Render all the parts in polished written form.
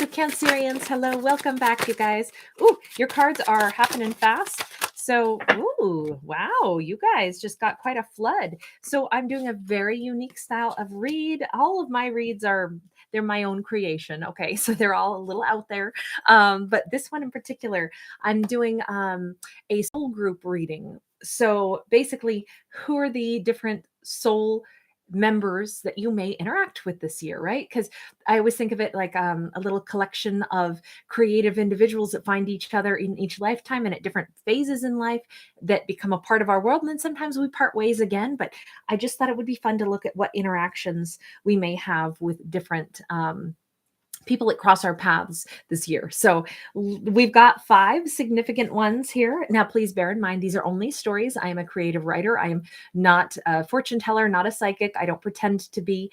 So Cancerians, hello, welcome back, you guys. Ooh, your cards are happening fast. So, ooh, wow, you guys just got quite a flood. So I'm doing a very unique style of read. All of my reads they're my own creation. Okay, so they're all a little out there. But this one in particular, I'm doing a soul group reading. So basically, who are the different soul members that you may interact with this year, right? Because I always think of it like a little collection of creative individuals that find each other in each lifetime and at different phases in life that become a part of our world. And then sometimes we part ways again. But I just thought it would be fun to look at what interactions we may have with different people that cross our paths this year. So we've got 5 significant ones here. Now, please bear in mind, these are only stories. I am a creative writer. I am not a fortune teller, not a psychic. I don't pretend to be.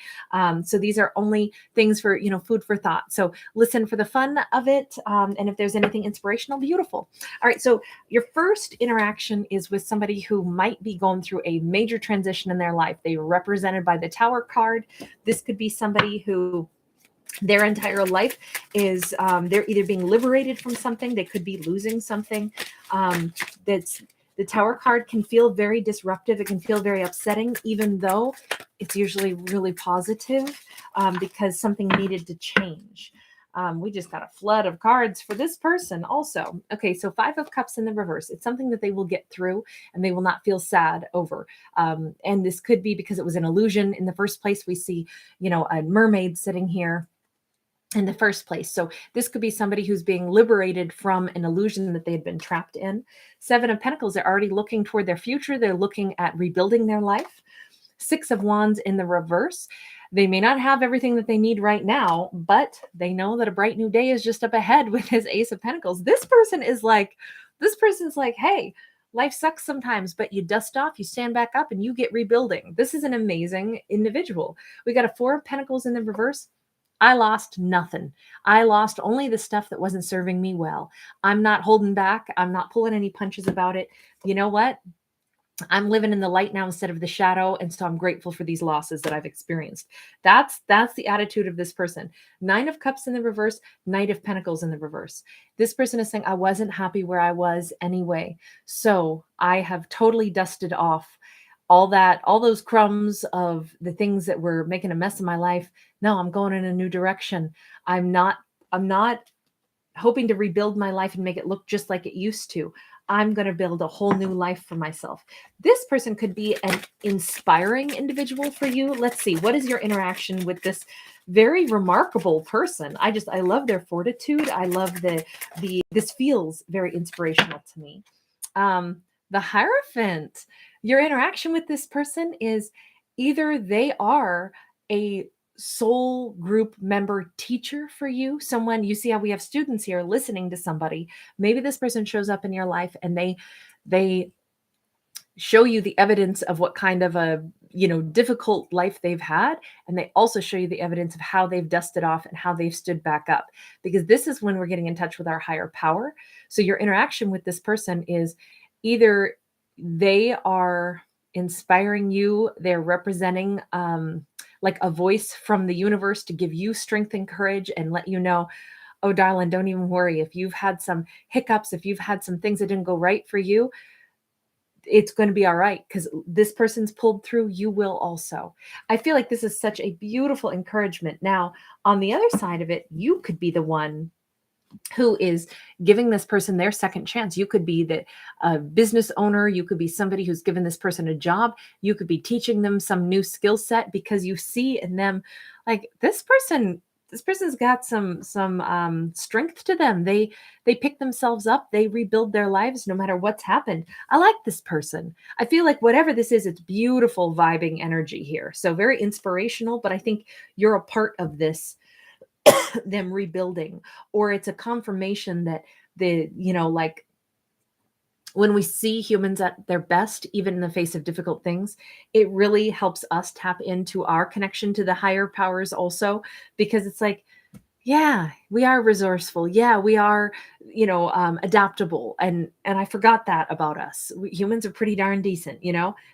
So these are only things for, food for thought. So listen for the fun of it. And if there's anything inspirational, beautiful. All right. So your first interaction is with somebody who might be going through a major transition in their life. They are represented by the Tower card. This could be somebody who their entire life is they're either being liberated from something, they could be losing something. That's the Tower card can feel very disruptive. It can feel very upsetting, even though it's usually really positive because something needed to change. We just got a flood of cards for this person also. Okay, so 5 of Cups in the reverse. It's something that they will get through and they will not feel sad over. And this could be because it was an illusion in the first place. We see, a mermaid sitting here in the first place. So this could be somebody who's being liberated from an illusion that they had been trapped in. 7 of Pentacles, they're already looking toward their future. They're looking at rebuilding their life. 6 of Wands in the reverse. They may not have everything that they need right now, but they know that a bright new day is just up ahead with his Ace of Pentacles. This person's like, hey, life sucks sometimes, but you dust off, you stand back up, and you get rebuilding. This is an amazing individual. We got a 4 of Pentacles in the reverse. I lost nothing. I lost only the stuff that wasn't serving me well. I'm not holding back. I'm not pulling any punches about it. You know what? I'm living in the light now instead of the shadow. And so I'm grateful for these losses that I've experienced. That's the attitude of this person. 9 of Cups in the reverse, Knight of Pentacles in the reverse. This person is saying, I wasn't happy where I was anyway. So I have totally dusted off all those crumbs of the things that were making a mess of my life. No, I'm going in a new direction. I'm not hoping to rebuild my life and make it look just like it used to. I'm going to build a whole new life for myself. This person could be an inspiring individual for you. Let's see. What is your interaction with this very remarkable person? I love their fortitude. I love this feels very inspirational to me. The Hierophant. Your interaction with this person is either they are a soul group member teacher for you, someone, you see how we have students here listening to somebody. Maybe this person shows up in your life and they show you the evidence of what kind of a difficult life they've had, and they also show you the evidence of how they've dusted off and how they've stood back up, because this is when we're getting in touch with our higher power. So your interaction with this person is either they are inspiring you, they're representing like a voice from the universe to give you strength and courage and let you know, oh, darling, don't even worry. If you've had some hiccups, if you've had some things that didn't go right for you, it's going to be all right, because this person's pulled through. You will also. I feel like this is such a beautiful encouragement. Now, on the other side of it, you could be the one who is giving this person their second chance. You could be the business owner. You could be somebody who's given this person a job. You could be teaching them some new skill set because you see in them, like, this person's got some strength to them. They pick themselves up. They rebuild their lives no matter what's happened. I like this person. I feel like whatever this is, it's beautiful vibing energy here. So very inspirational, but I think you're a part of this, them rebuilding, or it's a confirmation that like when we see humans at their best, even in the face of difficult things, it really helps us tap into our connection to the higher powers also, because it's like, yeah, we are resourceful. Yeah, we are, adaptable. And I forgot that about us. Humans are pretty darn decent.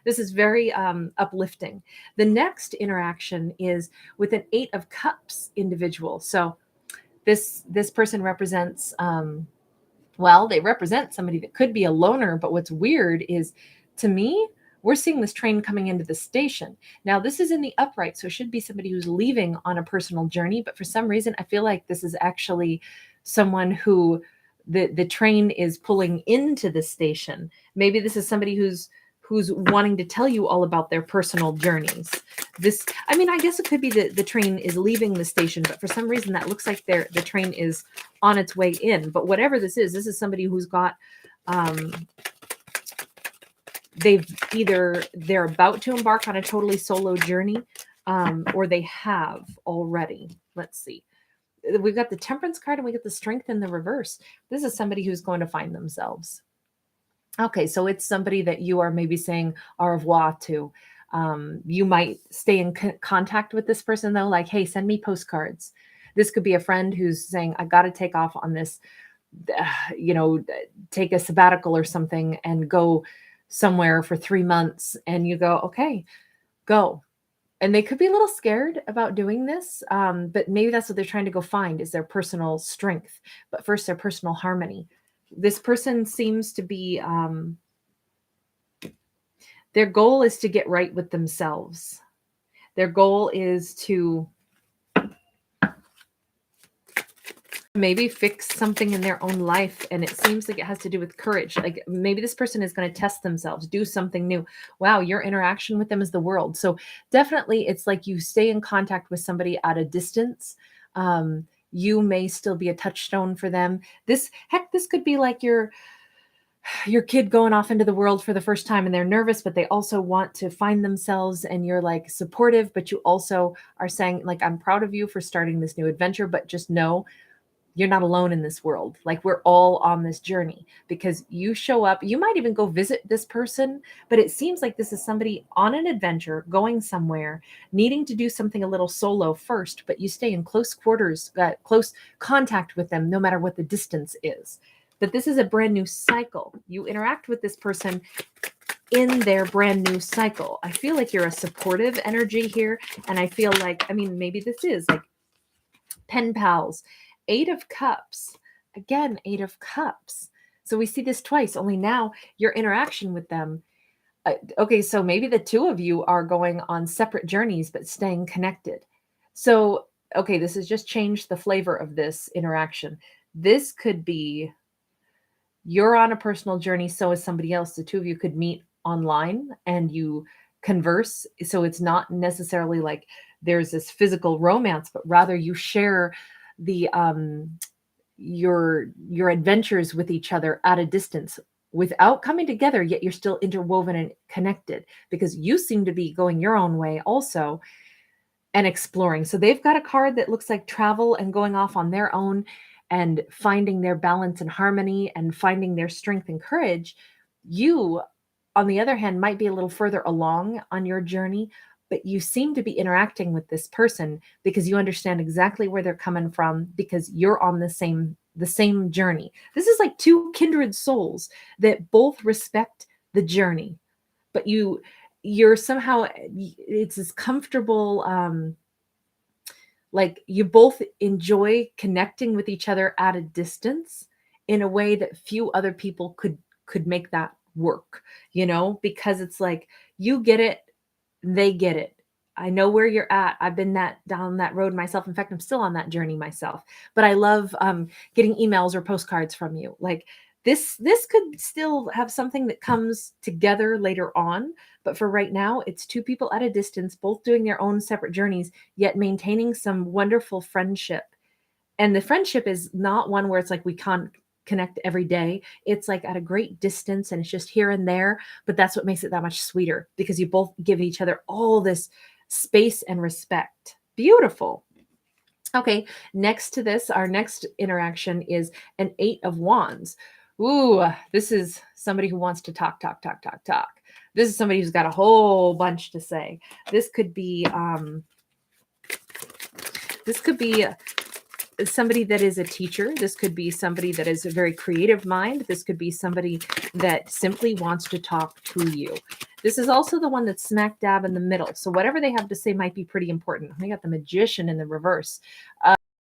This is very uplifting. The next interaction is with an 8 of Cups individual. So This person represents, well, they represent somebody that could be a loner, but what's weird is, to me, we're seeing this train coming into the station. Now, this is in the upright, so it should be somebody who's leaving on a personal journey, but for some reason, I feel like this is actually someone who the train is pulling into the station. Maybe this is somebody who's wanting to tell you all about their personal journeys. This, I mean, I guess it could be that the train is leaving the station, but for some reason that looks like the train is on its way in. But whatever this is somebody who's got, they're about to embark on a totally solo journey, or they have already. Let's see. We've got the Temperance card and we get the Strength in the reverse. This is somebody who's going to find themselves. Okay, so it's somebody that you are maybe saying au revoir to. You might stay in contact with this person though, like, hey, send me postcards. This could be a friend who's saying, I got to take off on this, take a sabbatical or something and go somewhere for 3 months. And you go, okay, go. And they could be a little scared about doing this, but maybe that's what they're trying to go find, is their personal strength. But first, their personal harmony. This person seems to be, their goal is to get right with themselves. Their goal is to maybe fix something in their own life. And it seems like it has to do with courage. Like maybe this person is going to test themselves, do something new. Wow, your interaction with them is the world. So definitely it's like you stay in contact with somebody at a distance. You may still be a touchstone for them. This could be like your kid going off into the world for the first time and they're nervous, but they also want to find themselves, and you're like supportive, but you also are saying like, I'm proud of you for starting this new adventure, but just know you're not alone in this world. Like we're all on this journey, because you show up, you might even go visit this person, but it seems like this is somebody on an adventure, going somewhere, needing to do something a little solo first, but you stay in close quarters, close contact with them, no matter what the distance is. But this is a brand new cycle. You interact with this person in their brand new cycle. I feel like you're a supportive energy here. And I feel like, I mean, maybe this is like pen pals. 8 of Cups. Again, 8 of Cups. So we see this twice, only now your interaction with them. Okay, so maybe the two of you are going on separate journeys, but staying connected. So, okay, this has just changed the flavor of this interaction. This could be you're on a personal journey, so is somebody else. The two of you could meet online and you converse. So it's not necessarily like there's this physical romance, but rather you share the your adventures with each other at a distance without coming together, yet you're still interwoven and connected, because you seem to be going your own way also and exploring. So they've got a card that looks like travel and going off on their own and finding their balance and harmony and finding their strength and courage. You, on the other hand, might be a little further along on your journey, but you seem to be interacting with this person because you understand exactly where they're coming from, because you're on the same journey. This is like two kindred souls that both respect the journey, but you're somehow, it's this comfortable, like you both enjoy connecting with each other at a distance in a way that few other people could make that work, because it's like you get it, they get it. I know where you're at. I've been down that road myself. In fact, I'm still on that journey myself. But I love getting emails or postcards from you. Like this could still have something that comes together later on. But for right now, it's two people at a distance, both doing their own separate journeys, yet maintaining some wonderful friendship. And the friendship is not one where it's like we can't connect every day. It's like at a great distance and it's just here and there, but that's what makes it that much sweeter, because you both give each other all this space and respect. Beautiful. Okay, next to this, our next interaction is an 8 of Wands. Ooh, this is somebody who wants to talk. This is somebody who's got a whole bunch to say. This could be somebody that is a teacher. This could be somebody that is a very creative mind. This could be somebody that simply wants to talk to you. This is also the one that's smack dab in the middle. So whatever they have to say might be pretty important. We got the Magician in the reverse.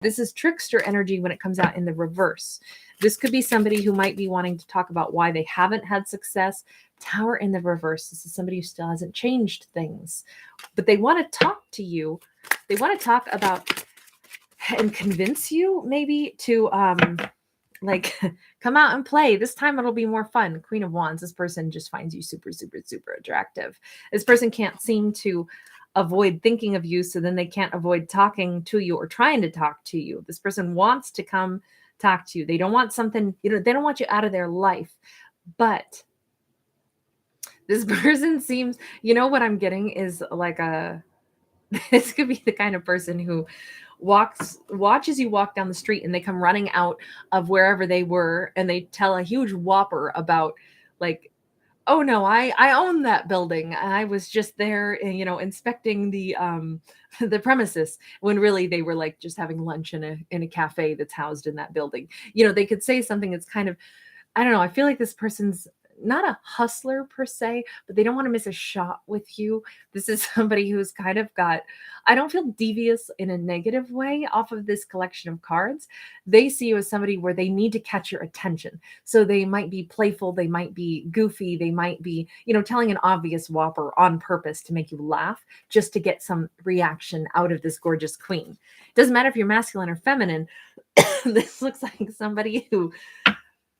This is trickster energy when it comes out in the reverse. This could be somebody who might be wanting to talk about why they haven't had success. Tower in the reverse. This is somebody who still hasn't changed things, but they want to talk to you. They want to talk about and convince you maybe to like come out and play. This time it'll be more fun. Queen of Wands. This person just finds you super, super, super attractive. This person can't seem to avoid thinking of you, so then they can't avoid talking to you or trying to talk to you. This person wants to come talk to you. They don't want something, they don't want you out of their life. But this person seems, what I'm getting is like this could be the kind of person who watches you walk down the street and they come running out of wherever they were and they tell a huge whopper about like, oh no, I own that building. I was just there, inspecting the the premises, when really they were like just having lunch in a cafe that's housed in that building. They could say something that's kind of, I don't know. I feel like this person's not a hustler per se, but they don't want to miss a shot with you. This is somebody who's kind of got, I don't feel devious in a negative way off of this collection of cards. They see you as somebody where they need to catch your attention. So they might be playful, they might be goofy, they might be, telling an obvious whopper on purpose to make you laugh, just to get some reaction out of this gorgeous queen. Doesn't matter if you're masculine or feminine. This looks like somebody who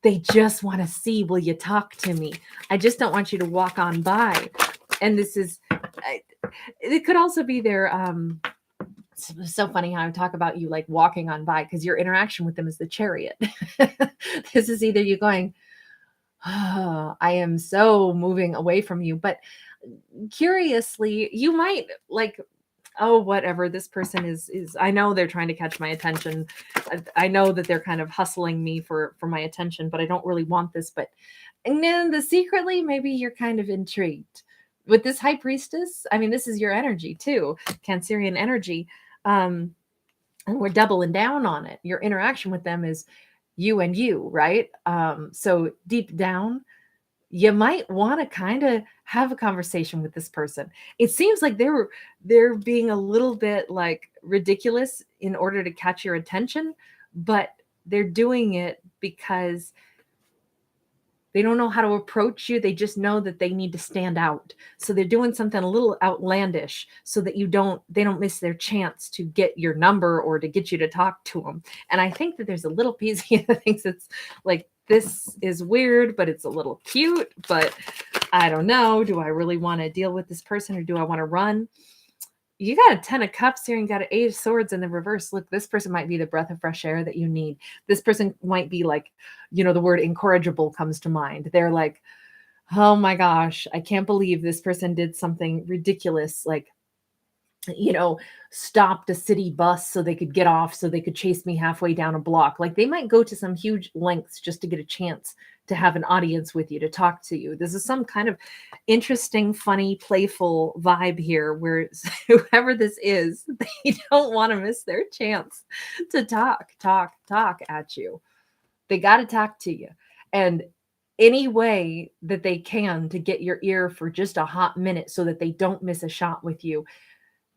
they just want to see, will you talk to me? I just don't want you to walk on by. And this is, it could also be their, it's so funny how I talk about you like walking on by, because your interaction with them is the chariot. This is either you going, oh, I am so moving away from you. But curiously, you might like, oh, whatever, this person is I know they're trying to catch my attention. I know that they're kind of hustling me for my attention, but I don't really want this. But and then secretly, maybe you're kind of intrigued with this high priestess. I mean, this is your energy too, Cancerian energy. And we're doubling down on it. Your interaction with them is you and you, right? So deep down, you might want to kind of have a conversation with this person. It seems like they're being a little bit like ridiculous in order to catch your attention, but they're doing it because they don't know how to approach you. They just know that they need to stand out. So they're doing something a little outlandish so that they don't miss their chance to get your number or to get you to talk to them. And I think that there's a little piece here that thinks it's like, this is weird, but it's a little cute, but I don't know. Do I really want to deal with this person or do I want to run? You got a 10 of cups here and got an 8 of swords in the reverse. Look, this person might be the breath of fresh air that you need. This person might be like, the word incorrigible comes to mind. They're like, oh my gosh, I can't believe this person did something ridiculous. Like, stopped a city bus so they could get off, so they could chase me halfway down a block. Like they might go to some huge lengths just to get a chance to have an audience with you, to talk to you. This is some kind of interesting, funny, playful vibe here where whoever this is, they don't want to miss their chance to talk at you. They got to talk to you. And any way that they can to get your ear for just a hot minute so that they don't miss a shot with you,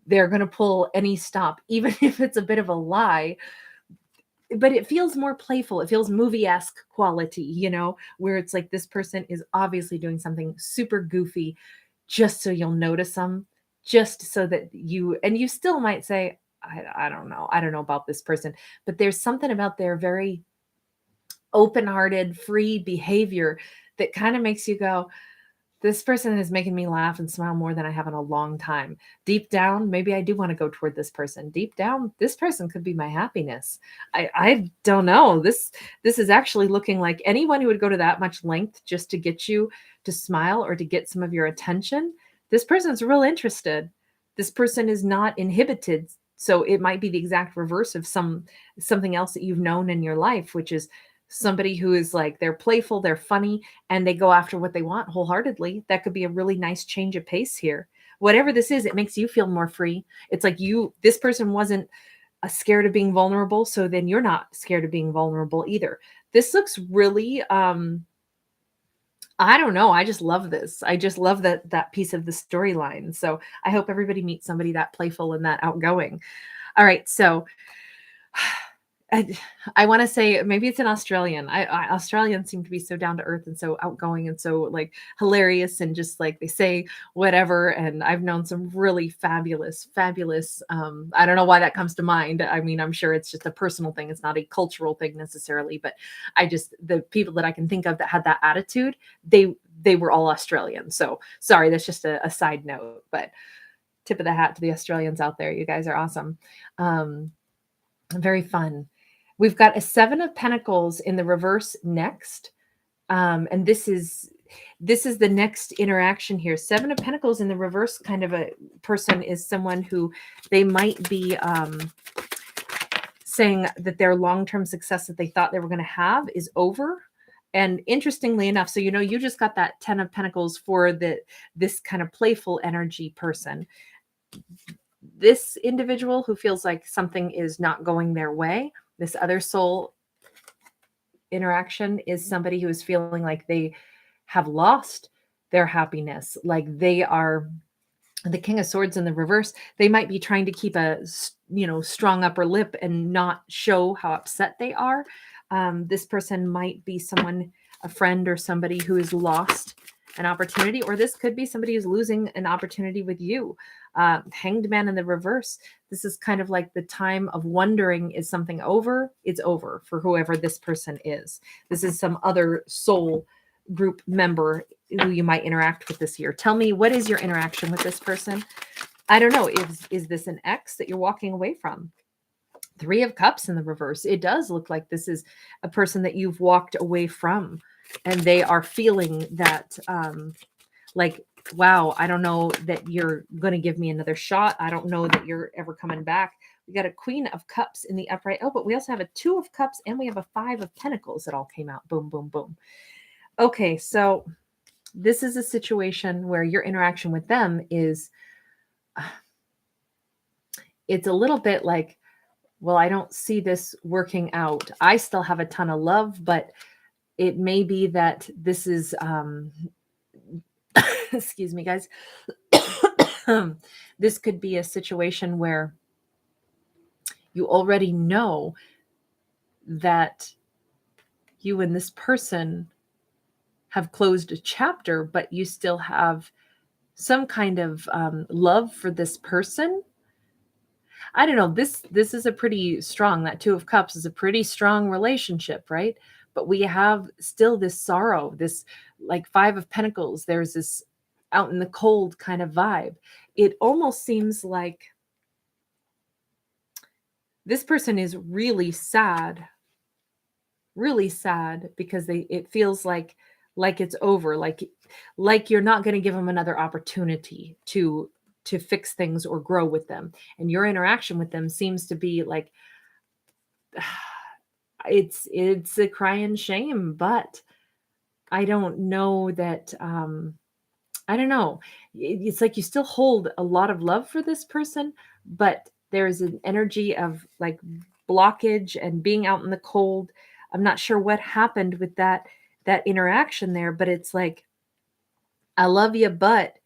they're going to pull any stop, even if it's a bit of a lie. But it feels more playful. It feels movie-esque quality, where it's like this person is obviously doing something super goofy just so you'll notice them, just so that you still might say, I don't know. I don't know about this person. But there's something about their very open-hearted, free behavior that kind of makes you go, this person is making me laugh and smile more than I have in a long time. Deep down, maybe I do want to go toward this person. Deep down, this person could be my happiness. I don't know. This is actually looking like anyone who would go to that much length just to get you to smile or to get some of your attention. This person's real interested. This person is not inhibited. So it might be the exact reverse of something else that you've known in your life, which is somebody who is like, they're playful, they're funny, and they go after what they want wholeheartedly. That could be a really nice change of pace here. Whatever this is, it makes you feel more free. It's like this person wasn't scared of being vulnerable, so then you're not scared of being vulnerable either. This looks really, I don't know. I just love this. I just love that piece of the storyline. So I hope everybody meets somebody that playful and that outgoing. All right. So I want to say maybe it's an Australian. Australians seem to be so down to earth and so outgoing and so like hilarious and just like they say whatever. And I've known some really fabulous. I don't know why that comes to mind. I mean, I'm sure it's just a personal thing. It's not a cultural thing necessarily, but the people that I can think of that had that attitude, they were all Australian. So sorry, that's just a side note, but tip of the hat to the Australians out there. You guys are awesome. Very fun. We've got a 7 of Pentacles in the reverse next. And this is the next interaction here. 7 of Pentacles in the reverse kind of a person is someone who they might be saying that their long-term success that they thought they were going to have is over. And interestingly enough, so you just got that 10 of Pentacles for this kind of playful energy person. This individual who feels like something is not going their way, this other soul interaction is somebody who is feeling like they have lost their happiness, like they are the King of Swords in the reverse. They might be trying to keep a strong upper lip and not show how upset they are. This person might be someone, a friend or somebody who has lost an opportunity, or this could be somebody who's losing an opportunity with you. Hanged Man in the reverse. This is kind of like the time of wondering, is something over? It's over for whoever this person is. This is some other soul group member who you might interact with this year. Tell me, what is your interaction with this person? I don't know. Is this an ex that you're walking away from? 3 of Cups in the reverse. It does look like this is a person that you've walked away from, and they are feeling that like, wow, I don't know that you're going to give me another shot. I don't know that you're ever coming back. We got a Queen of Cups in the upright. Oh, but we also have a 2 of Cups and we have a 5 of Pentacles that all came out. Boom, boom, boom. Okay, so this is a situation where your interaction with them is, it's a little bit like, well, I don't see this working out. I still have a ton of love, but it may be that this is, excuse me, guys. This could be a situation where you already know that you and this person have closed a chapter, but you still have some kind of love for this person. I don't know. This is a pretty strong, that 2 of Cups is a pretty strong relationship, right? But we have still this sorrow, this like 5 of Pentacles. There's this out in the cold kind of vibe. It almost seems like this person is really sad because it feels like it's over, like you're not going to give them another opportunity to fix things or grow with them. And your interaction with them seems to be like, it's a crying shame, but I don't know that, I don't know. It's like you still hold a lot of love for this person, but there's an energy of like blockage and being out in the cold. I'm not sure what happened with that interaction there, but it's like, I love you, but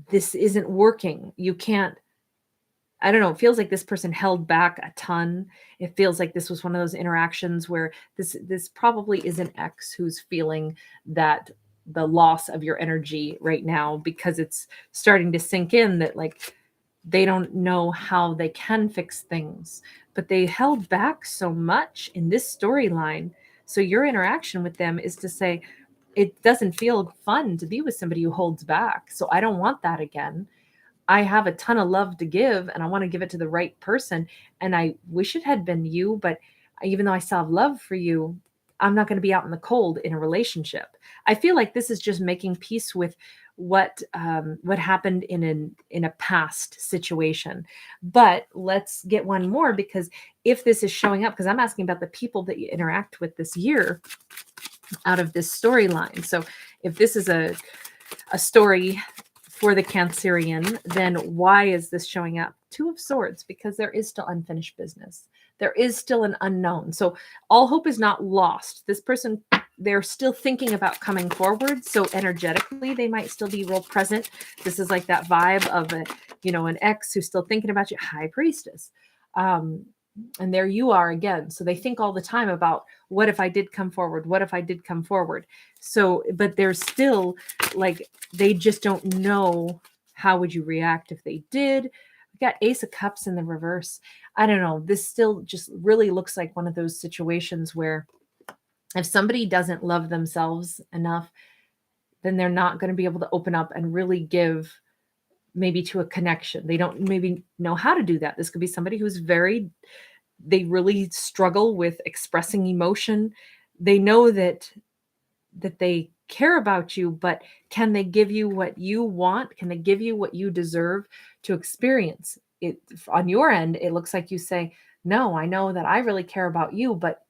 this isn't working. You can't, I don't know. It feels like this person held back a ton. It feels like this was one of those interactions where this probably is an ex who's feeling that the loss of your energy right now, because it's starting to sink in that like they don't know how they can fix things, but they held back so much in this storyline. So your interaction with them is to say, it doesn't feel fun to be with somebody who holds back. So I don't want that again. I have a ton of love to give and I want to give it to the right person. And I wish it had been you, but even though I still have love for you, I'm not going to be out in the cold in a relationship. I feel like this is just making peace with what happened in a past situation. But let's get one more, because if this is showing up, because I'm asking about the people that you interact with this year out of this storyline. So if this is a story for the Cancerian, then why is this showing up? 2 of Swords, because there is still unfinished business. There is still an unknown. So all hope is not lost. This person, they're still thinking about coming forward. So energetically, they might still be real present. This is like that vibe of an ex who's still thinking about you. High Priestess. And there you are again. So they think all the time about, what if I did come forward? What if I did come forward? So, but they're still like, they just don't know how would you react if they did. We got Ace of Cups in the reverse. I don't know. This still just really looks like one of those situations where if somebody doesn't love themselves enough, then they're not going to be able to open up and really give maybe to a connection. They don't maybe know how to do that. This could be somebody who's they really struggle with expressing emotion. They know that they care about you, but can they give you what you want? Can they give you what you deserve to experience it? On your end, it looks like you say, no, I know that I really care about you, but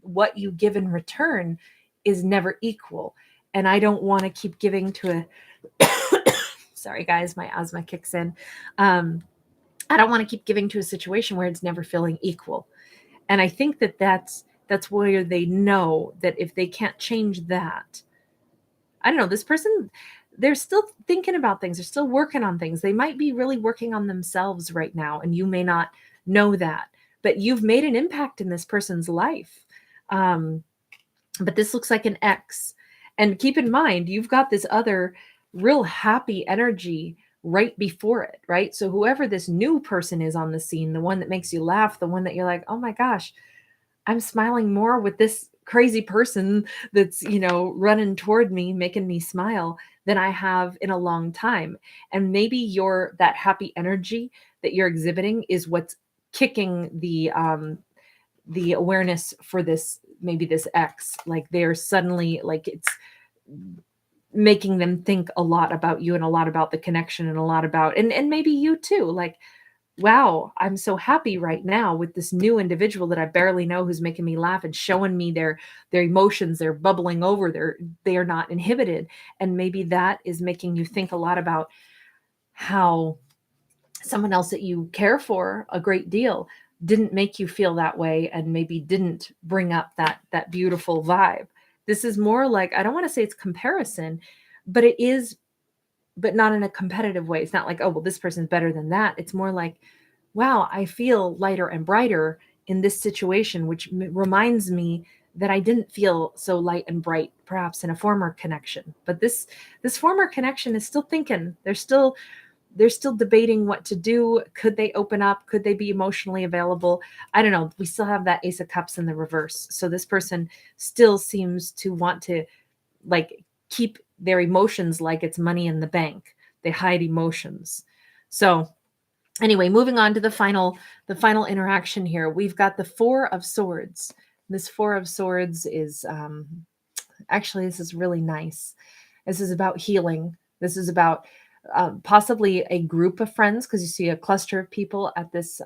what you give in return is never equal. And I don't want to keep giving to a sorry guys, my asthma kicks in. I don't want to keep giving to a situation where it's never feeling equal. And I think that that's where they know that if they can't change that, I don't know, this person, they're still thinking about things. They're still working on things. They might be really working on themselves right now, and you may not know that, but you've made an impact in this person's life. But this looks like an X. And keep in mind, you've got this other real happy energy right before it, right? So whoever this new person is on the scene, the one that makes you laugh, the one that you're like, oh my gosh, I'm smiling more with this crazy person that's, running toward me, making me smile than I have in a long time. And maybe that happy energy that you're exhibiting is what's kicking the awareness for this, maybe this X, like they're suddenly like, it's making them think a lot about you and a lot about the connection and a lot about, and maybe you too, like, wow, I'm so happy right now with this new individual that I barely know who's making me laugh and showing me their emotions. They're bubbling over. They are not inhibited. And maybe that is making you think a lot about how someone else that you care for a great deal didn't make you feel that way and maybe didn't bring up that beautiful vibe. This is more like, I don't want to say it's comparison, but it is, but not in a competitive way. It's not like, oh, well, this person's better than that. It's more like, wow, I feel lighter and brighter in this situation, which reminds me that I didn't feel so light and bright, perhaps in a former connection. But this former connection is still thinking. They're still debating what to do. Could they open up? Could they be emotionally available? I don't know. We still have that Ace of Cups in the reverse. So this person still seems to want to like keep their emotions like it's money in the bank. They hide emotions. So anyway, moving on to the final interaction here. We've got the Four of Swords. This Four of Swords is actually, this is really nice. This is about healing. This is about possibly a group of friends, because you see a cluster of people at this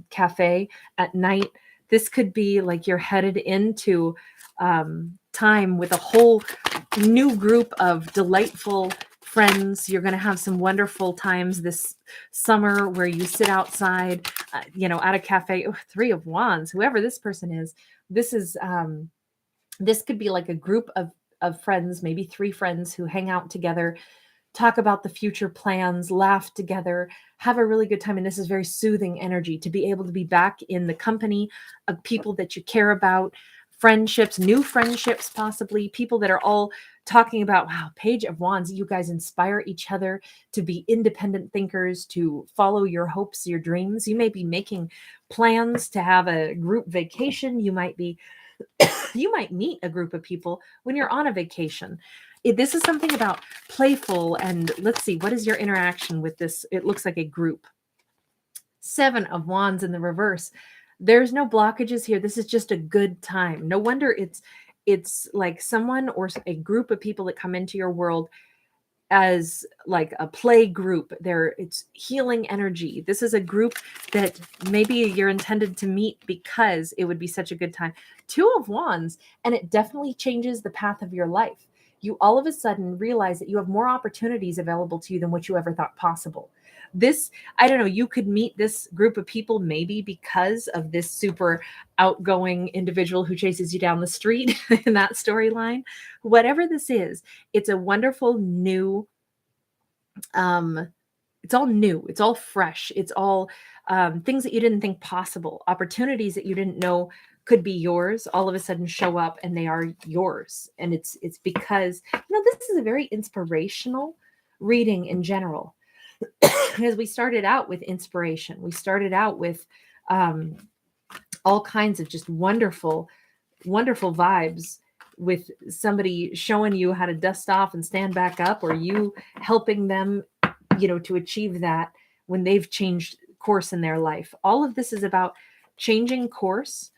cafe at night. This could be like you're headed into time with a whole new group of delightful friends. You're going to have some wonderful times this summer where you sit outside, at a cafe. Oh, Three of Wands, whoever this person is, this could be like a group of friends, maybe three friends who hang out together, talk about the future plans, laugh together, have a really good time. And this is very soothing energy to be able to be back in the company of people that you care about, friendships, new friendships, possibly people that are all talking about, wow, Page of Wands, you guys inspire each other to be independent thinkers, to follow your hopes, your dreams. You may be making plans to have a group vacation. You might meet a group of people when you're on a vacation. This is something about playful, and let's see, what is your interaction with this? It looks like a group. Seven of Wands in the reverse. There's no blockages here. This is just a good time. No wonder it's like someone or a group of people that come into your world as like a play group. It's healing energy. This is a group that maybe you're intended to meet because it would be such a good time. Two of Wands, and it definitely changes the path of your life. You all of a sudden realize that you have more opportunities available to you than what you ever thought possible. This, I don't know, you could meet this group of people maybe because of this super outgoing individual who chases you down the street in that storyline. Whatever this is, it's a wonderful new new. It's all fresh. It's all things that you didn't think possible, opportunities that you didn't know could be yours, all of a sudden show up and they are yours. And it's because, this is a very inspirational reading in general. Because we started out with inspiration. We started out with all kinds of just wonderful, wonderful vibes, with somebody showing you how to dust off and stand back up, or you helping them, to achieve that when they've changed course in their life. All of this is about changing course,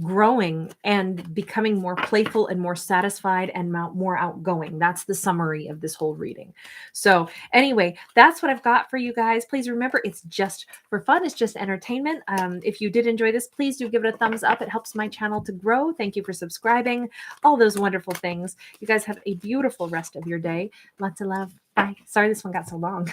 growing and becoming more playful and more satisfied and more outgoing. That's the summary of this whole reading. So anyway, that's what I've got for you guys. Please remember, it's just for fun. It's just entertainment. If you did enjoy this, please do give it a thumbs up. It helps my channel to grow. Thank you for subscribing. All those wonderful things. You guys have a beautiful rest of your day. Lots of love. Bye. Sorry this one got so long.